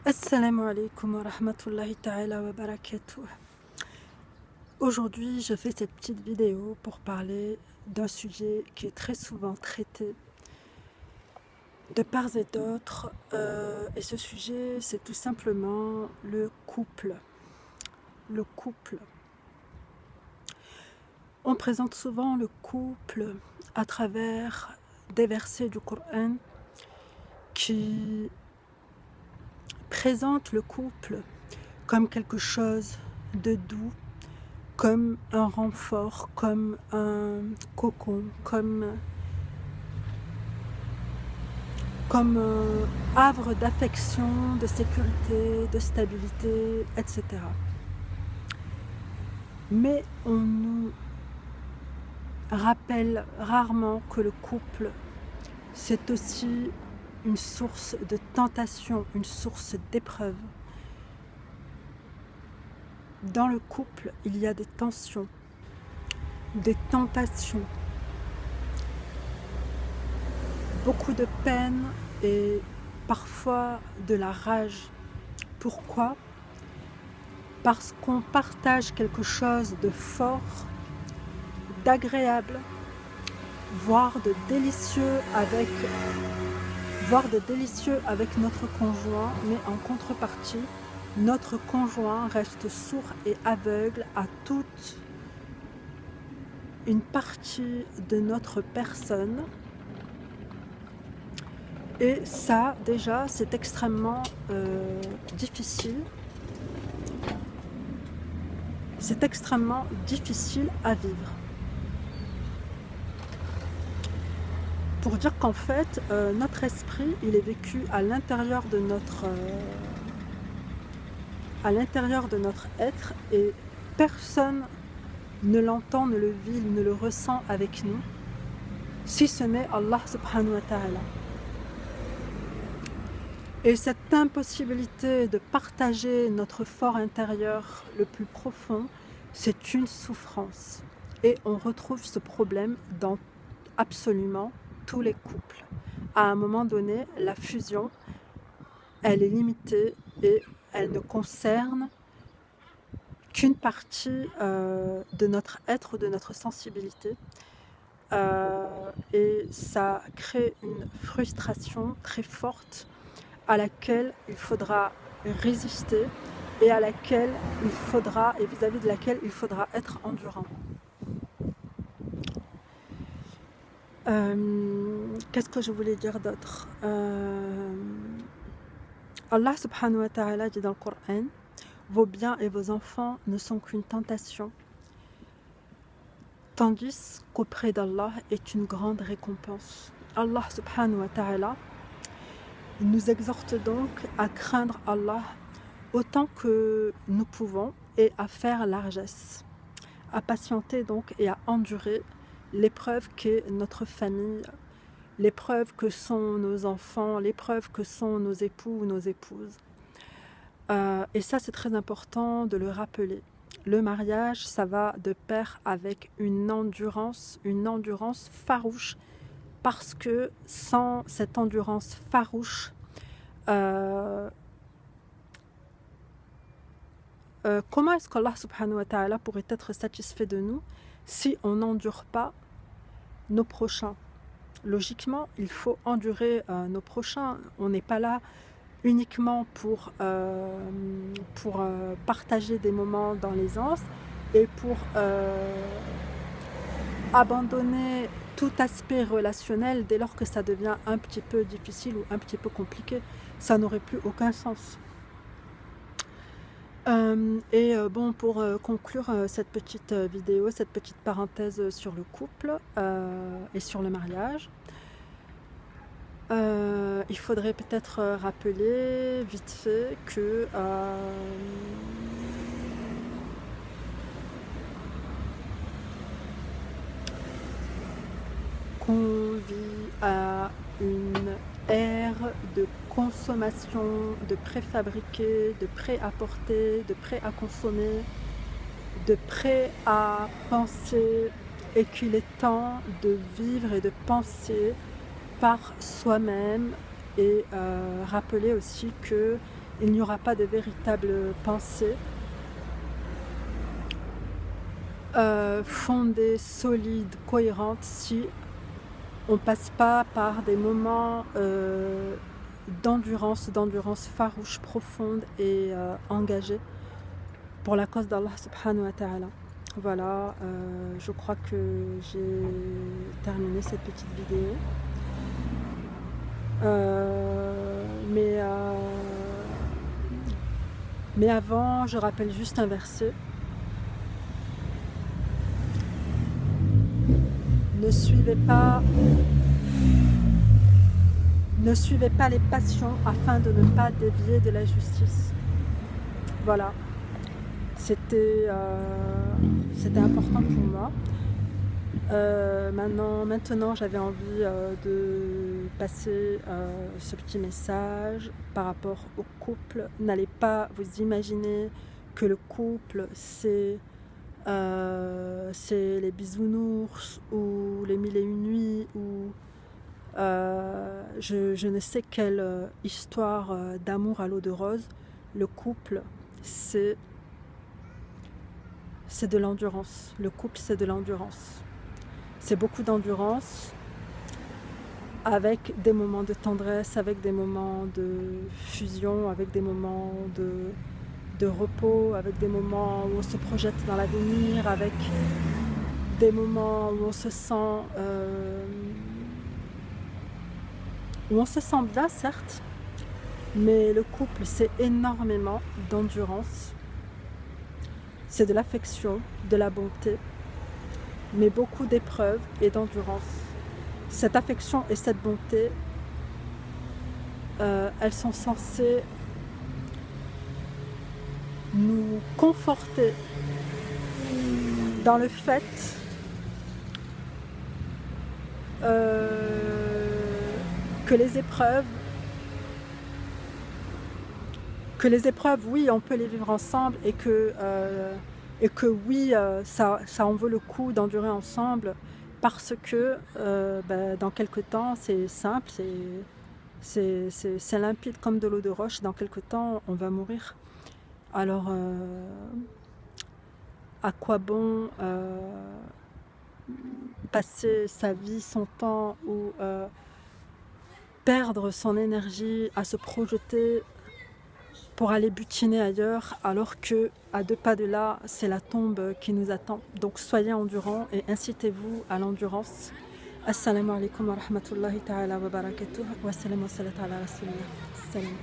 Assalamu alaikum wa rahmatullahi ta'ala wa barakatuh. Aujourd'hui, je fais cette petite vidéo pour parler d'un sujet qui est très souvent traité de part et d'autre. Et ce sujet, c'est tout simplement le couple. Le couple. On présente souvent le couple à travers des versets du Coran qui présente le couple comme quelque chose de doux, comme un renfort, comme un cocon, comme un havre d'affection, de sécurité, de stabilité, etc. Mais on nous rappelle rarement que le couple, c'est aussi une source de tentation, une source d'épreuve. Dans le couple, il y a des tensions, des tentations, beaucoup de peine et parfois de la rage. Pourquoi? Parce qu'on partage quelque chose de fort, d'agréable, voire de délicieux avec notre conjoint, mais en contrepartie, notre conjoint reste sourd et aveugle à toute une partie de notre personne. Et ça, déjà, c'est extrêmement difficile. C'est extrêmement difficile à vivre. Pour dire qu'en fait, notre esprit, il est vécu à l'intérieur de notre être et personne ne l'entend, ne le vit, ne le ressent avec nous, si ce n'est Allah subhanahu wa ta'ala. Et cette impossibilité de partager notre fort intérieur le plus profond, c'est une souffrance. Et on retrouve ce problème dans absolument tous les couples. À un moment donné, la fusion, elle est limitée et elle ne concerne qu'une partie de notre être, de notre sensibilité. Et ça crée une frustration très forte à laquelle il faudra résister et à laquelle il faudra, et vis-à-vis de laquelle il faudra être endurant. Qu'est-ce que je voulais dire d'autre? Allah subhanahu wa ta'ala dit dans le Coran: vos biens et vos enfants ne sont qu'une tentation, tandis qu'auprès d'Allah est une grande récompense. Allah subhanahu wa ta'ala nous exhorte donc à craindre Allah autant que nous pouvons et à faire largesse, à patienter donc et à endurer l'épreuve qu'est notre famille, l'épreuve que sont nos enfants, l'épreuve que sont nos époux ou nos épouses. Et ça, c'est très important de le rappeler. Le mariage, ça va de pair avec une endurance farouche, parce que sans cette endurance farouche, comment est-ce qu'Allah subhanahu wa ta'ala pourrait être satisfait de nous si on n'endure pas nos prochains? Logiquement, il faut endurer nos prochains. On n'est pas là uniquement pour partager des moments dans l'aisance et pour abandonner tout aspect relationnel dès lors que ça devient un petit peu difficile ou un petit peu compliqué. Ça n'aurait plus aucun sens. Bon, pour conclure cette petite vidéo, cette petite parenthèse sur le couple et sur le mariage, il faudrait peut-être rappeler vite fait que qu'on vit à une ère de consommation, de préfabriqués, de prêt à porter, de prêt à consommer, de prêt à penser, et qu'il est temps de vivre et de penser par soi-même et rappeler aussi que il n'y aura pas de véritable pensée fondée, solide, cohérente si on ne passe pas par des moments d'endurance farouche, profonde et engagée pour la cause d'Allah subhanahu wa ta'ala. Voilà, je crois que j'ai terminé cette petite vidéo. Mais avant, je rappelle juste un verset. Ne suivez pas les passions afin de ne pas dévier de la justice. Voilà, c'était important pour moi. Maintenant j'avais envie de passer ce petit message par rapport au couple. N'allez pas vous imaginer que le couple c'est les bisounours ou les mille et une nuits ou je ne sais quelle histoire d'amour à l'eau de rose. Le couple c'est de l'endurance. Le couple c'est de l'endurance. C'est beaucoup d'endurance avec des moments de tendresse, avec des moments de fusion, avec des moments de repos, avec des moments où on se projette dans l'avenir, avec des moments où on se sent bien certes, mais le couple c'est énormément d'endurance, c'est de l'affection, de la bonté, mais beaucoup d'épreuves et d'endurance. Cette affection et cette bonté, elles sont censées nous conforter dans le fait que les épreuves, oui, on peut les vivre ensemble et que oui, ça en vaut le coup d'endurer ensemble parce que dans quelque temps, c'est simple, c'est limpide comme de l'eau de roche, dans quelque temps, on va mourir. Alors, à quoi bon passer sa vie, son temps ou perdre son énergie à se projeter pour aller butiner ailleurs alors que à 2 pas de là c'est la tombe qui nous attend. Donc soyez endurants et incitez-vous à l'endurance. Assalamu alaikum wa rahmatullahi ta'ala wa barakatuh wa salam wa salat ala rasulillah. Salam.